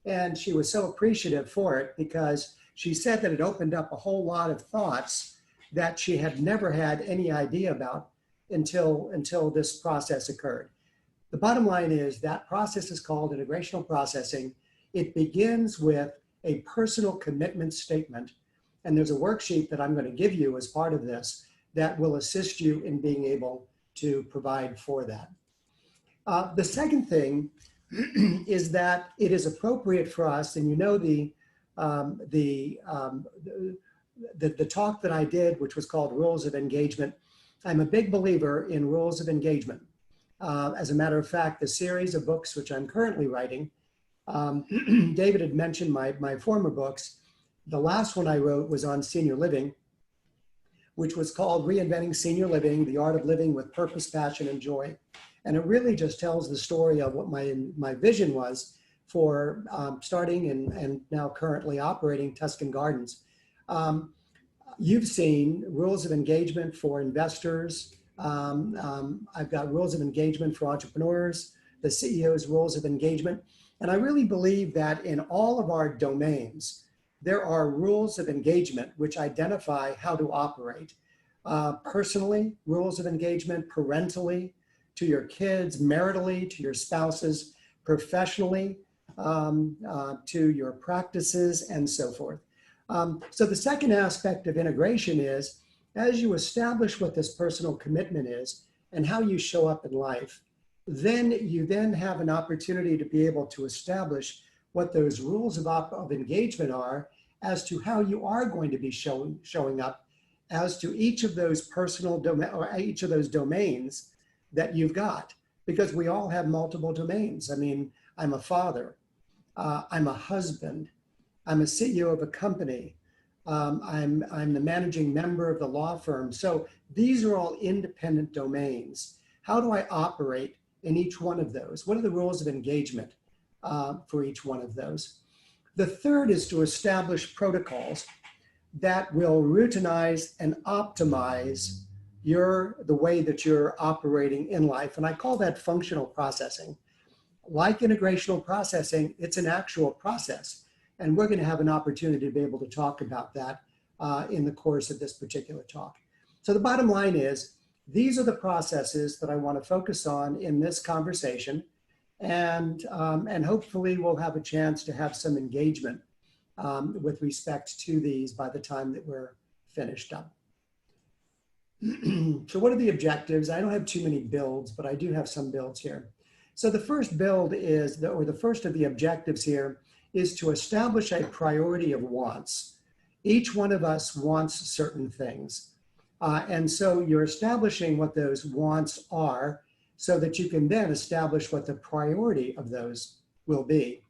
And she was so appreciative for it because she said that it opened up a whole lot of thoughts that she had never had any idea about until this process occurred. The bottom line is that process is called integrational processing. It begins with a personal commitment statement. And there's a worksheet that I'm going to give you as part of this that will assist you in being able to provide for that. The second thing is that it is appropriate for us, and you know the talk that I did, which was called Rules of Engagement. I'm a big believer in rules of engagement. As a matter of fact, the series of books which I'm currently writing, David had mentioned my former books. The last one I wrote was on senior living, which was called Reinventing Senior Living, The Art of Living with Purpose, Passion, and Joy. And it really just tells the story of what my vision was for starting and now currently operating Tuscan Gardens. You've seen rules of engagement for investors. I've got rules of engagement for entrepreneurs, the CEO's rules of engagement. And I really believe that in all of our domains, there are rules of engagement which identify how to operate. Personally, rules of engagement, parentally, to your kids, maritally, to your spouses, professionally, to your practices, and so forth. So the second aspect of integration is, as you establish what this personal commitment is and how you show up in life, then you have an opportunity to be able to establish what those rules of engagement are as to how you are going to be showing up as to each of those personal or each of those domains that you've got, because we all have multiple domains. I mean, I'm a father, I'm a husband, I'm a CEO of a company, I'm the managing member of the law firm. So these are all independent domains. How do I operate in each one of those? What are the rules of engagement for each one of those? The third is to establish protocols that will routinize and optimize the way that you're operating in life. And I call that functional processing. Like integrational processing, it's an actual process. And we're going to have an opportunity to be able to talk about that in the course of this particular talk. So the bottom line is, these are the processes that I want to focus on in this conversation. And hopefully we'll have a chance to have some engagement with respect to these by the time that we're finished up. So what are the objectives? I don't have too many builds, but I do have some builds here. So the first build is, or the first of the objectives here, is to establish a priority of wants. Each one of us wants certain things. And so you're establishing what those wants are so that you can then establish what the priority of those will be.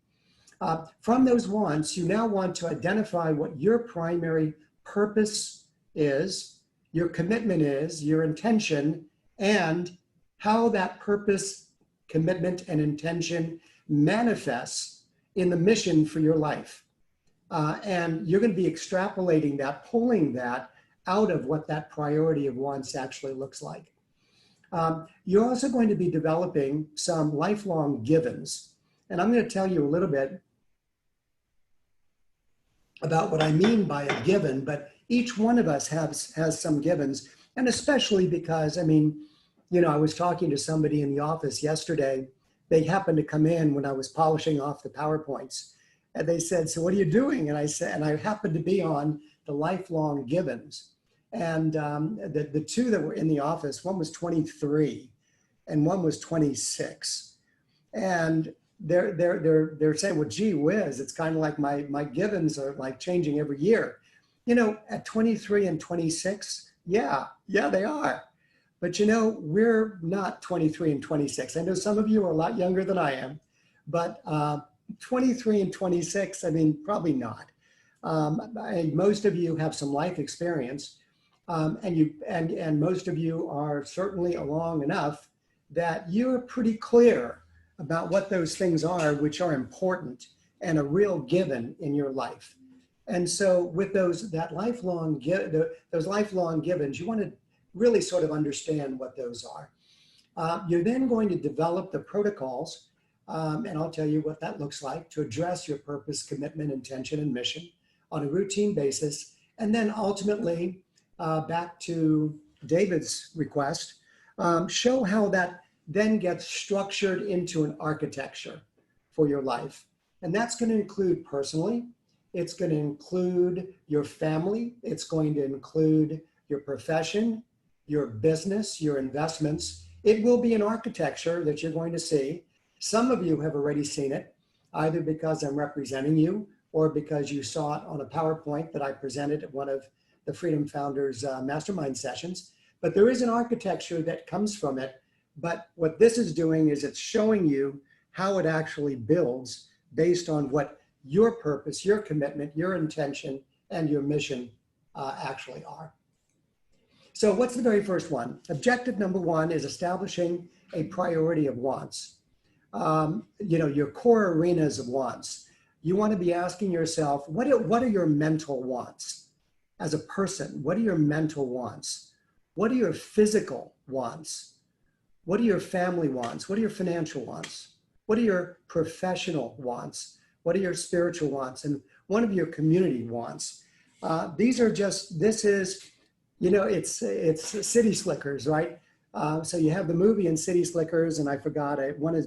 From those wants, you now want to identify what your primary purpose is, your commitment is, your intention, and how that purpose, commitment, and intention manifests in the mission for your life. And you're going to be extrapolating that, pulling that out of what that priority of wants actually looks like. You're also going to be developing some lifelong givens. And I'm going to tell you a little bit about what I mean by a given, but each one of us has some givens. And especially because, I mean, you know, I was talking to somebody in the office yesterday. They happened to come in when I was polishing off the PowerPoints. And they said, so what are you doing? And I said, and I happened to be on the lifelong givens. And the two that were in the office, one was 23 and one was 26. And they're saying, well, gee whiz, it's kind of like my givens are like changing every year. You know, at 23 and 26, yeah, they are. But you know, we're not 23 and 26. I know some of you are a lot younger than I am, but 23 and 26, I mean, probably not. Most of you have some life experience, and most of you are certainly along enough that you're pretty clear about what those things are, which are important and a real given in your life. And so with those lifelong givens, you want to really sort of understand what those are. You're then going to develop the protocols And I'll tell you what that looks like to address your purpose, commitment, intention, and mission on a routine basis. And then ultimately, back to David's request, show how that then gets structured into an architecture for your life. And that's going to include personally, it's going to include your family, it's going to include your profession, your business, your investments. It will be an architecture that you're going to see. Some of you have already seen it, either because I'm representing you or because you saw it on a PowerPoint that I presented at one of the Freedom Founders mastermind sessions. But there is an architecture that comes from it. But what this is doing is it's showing you how it actually builds based on what your purpose, your commitment, your intention, and your mission actually are. So what's the very first one? Objective number one is establishing a priority of wants. Your core arenas of wants. You want to be asking yourself, what are your mental wants? As a person, what are your mental wants? What are your physical wants? What are your family wants? What are your financial wants? What are your professional wants? What are your spiritual wants? And one of your community wants. This is, it's City Slickers, right? So you have the movie in City Slickers, and I forgot it. One is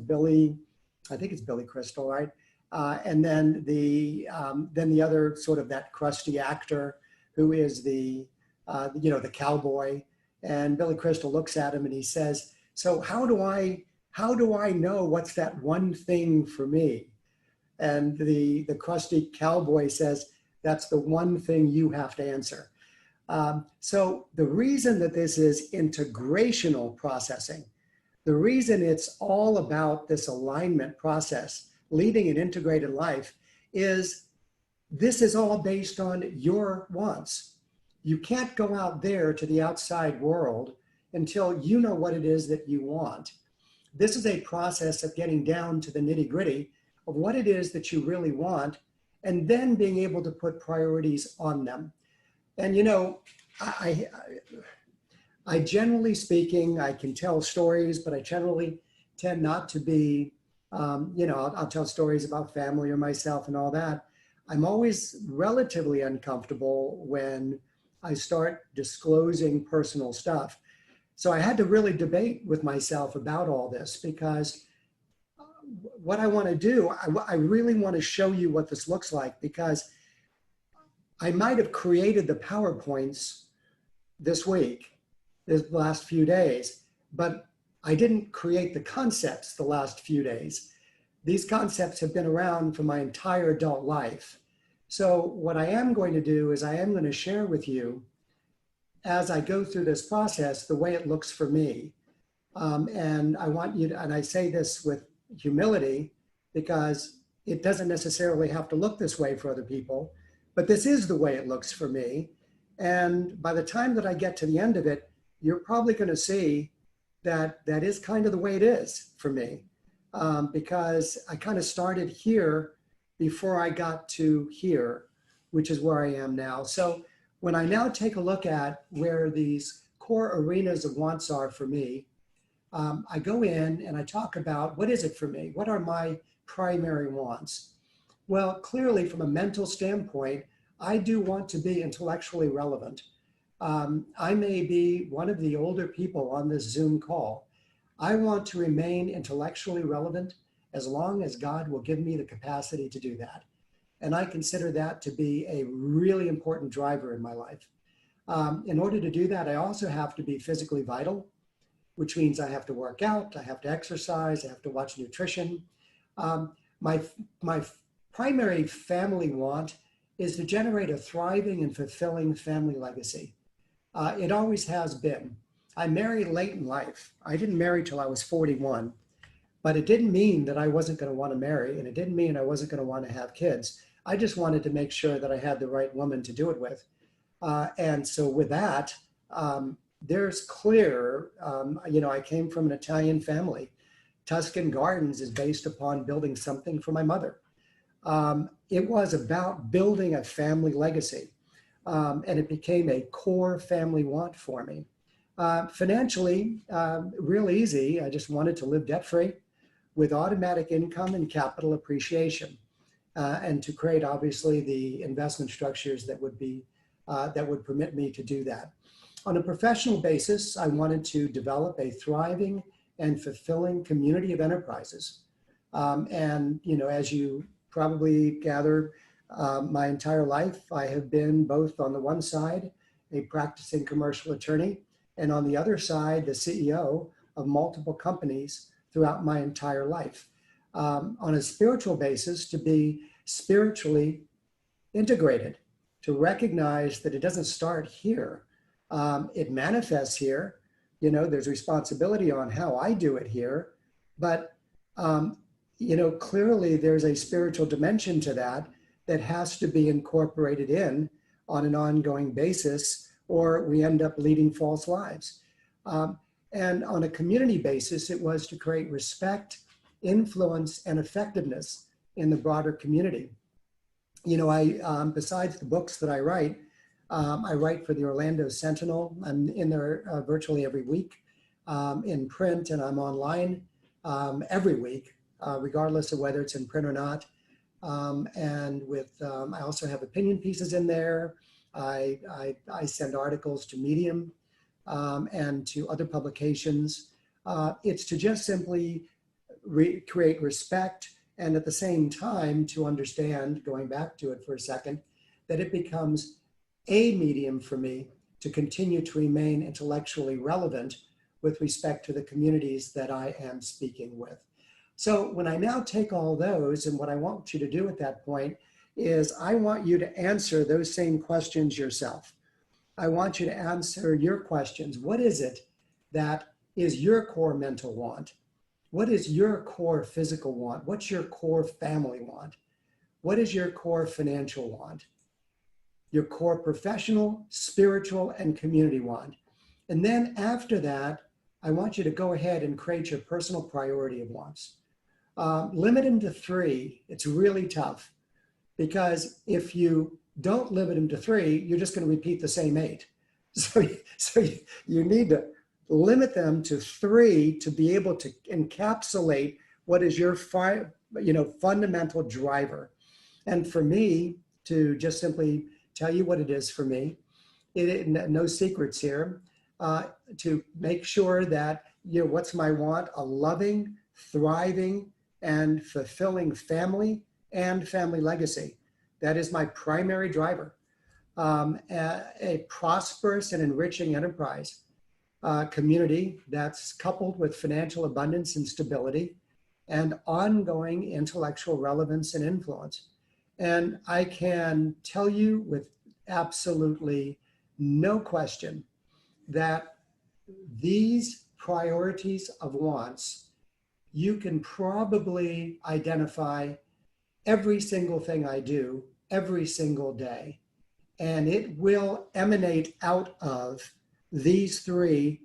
I think it's Billy Crystal, right? And then the other sort of that crusty actor who is the cowboy. And Billy Crystal looks at him and he says, "So how do I know what's that one thing for me?" And the crusty cowboy says, "That's the one thing you have to answer." So the reason that this is integrational processing, the reason it's all about this alignment process, leading an integrated life, is this is all based on your wants. You can't go out there to the outside world until you know what it is that you want. This is a process of getting down to the nitty-gritty of what it is that you really want, and then being able to put priorities on them. And I generally speaking, I can tell stories, but I generally tend not to be, I'll tell stories about family or myself and all that. I'm always relatively uncomfortable when I start disclosing personal stuff. So I had to really debate with myself about all this, because what I want to do, I really want to show you what this looks like, because I might have created the PowerPoints this last few days, but I didn't create the concepts the last few days. These concepts have been around for my entire adult life. So what I am going to do is I am going to share with you, as I go through this process, the way it looks for me. And I want you to, and I say this with humility, because it doesn't necessarily have to look this way for other people, but this is the way it looks for me. And by the time that I get to the end of it, you're probably going to see that that is kind of the way it is for me, because I kind of started here before I got to here, which is where I am now. So when I now take a look at where these core arenas of wants are for me, I go in and I talk about, what is it for me? What are my primary wants? Well, clearly from a mental standpoint, I do want to be intellectually relevant. I may be one of the older people on this Zoom call. I want to remain intellectually relevant as long as God will give me the capacity to do that. And I consider that to be a really important driver in my life. In order to do that, I also have to be physically vital, which means I have to work out, I have to exercise, I have to watch nutrition. My primary family want is to generate a thriving and fulfilling family legacy. It always has been. I married late in life. I didn't marry till I was 41, but it didn't mean that I wasn't going to want to marry, and it didn't mean I wasn't going to want to have kids. I just wanted to make sure that I had the right woman to do it with. And so with that, there's clear, I came from an Italian family. Tuscan Gardens is based upon building something for my mother. It was about building a family legacy, and it became a core family want for me. Financially, real easy. I just wanted to live debt-free. with automatic income and capital appreciation, and to create obviously the investment structures that would permit me to do that. On a professional basis, I wanted to develop a thriving and fulfilling community of enterprises. And as you probably gather, my entire life, I have been both on the one side, a practicing commercial attorney, and on the other side, the CEO of multiple companies throughout my entire life. On a spiritual basis, to be spiritually integrated, to recognize that it doesn't start here. It manifests here. There's responsibility on how I do it here, but clearly there's a spiritual dimension to that has to be incorporated in on an ongoing basis, or we end up leading false lives. And on a community basis, it was to create respect, influence, and effectiveness in the broader community. I besides the books that I write for the Orlando Sentinel. I'm in there virtually every week in print, and I'm online every week, regardless of whether it's in print or not. And I also have opinion pieces in there. I send articles to Medium and to other publications. It's to just simply create respect, and at the same time to understand, going back to it for a second, that it becomes a medium for me to continue to remain intellectually relevant with respect to the communities that I am speaking with. So when I now take all those, and what I want you to do at that point is I want you to answer those same questions yourself. I want you to answer your questions. What is it that is your core mental want? What is your core physical want? What's your core family want? What is your core financial want? Your core professional, spiritual, and community want. And then after that, I want you to go ahead and create your personal priority of wants. Limit them to 3. It's really tough, because if you don't limit them to 3, you're just going to repeat the same 8. So you need to limit them to 3 to be able to encapsulate what is your fundamental driver. And for me, to just simply tell you what it is for me, no secrets here, to make sure that, what's my want? A loving, thriving, and fulfilling family and family legacy. That is my primary driver. A prosperous and enriching enterprise community that's coupled with financial abundance and stability and ongoing intellectual relevance and influence. And I can tell you with absolutely no question that these priorities of wants, you can probably identify every single thing I do every single day, and it will emanate out of these 3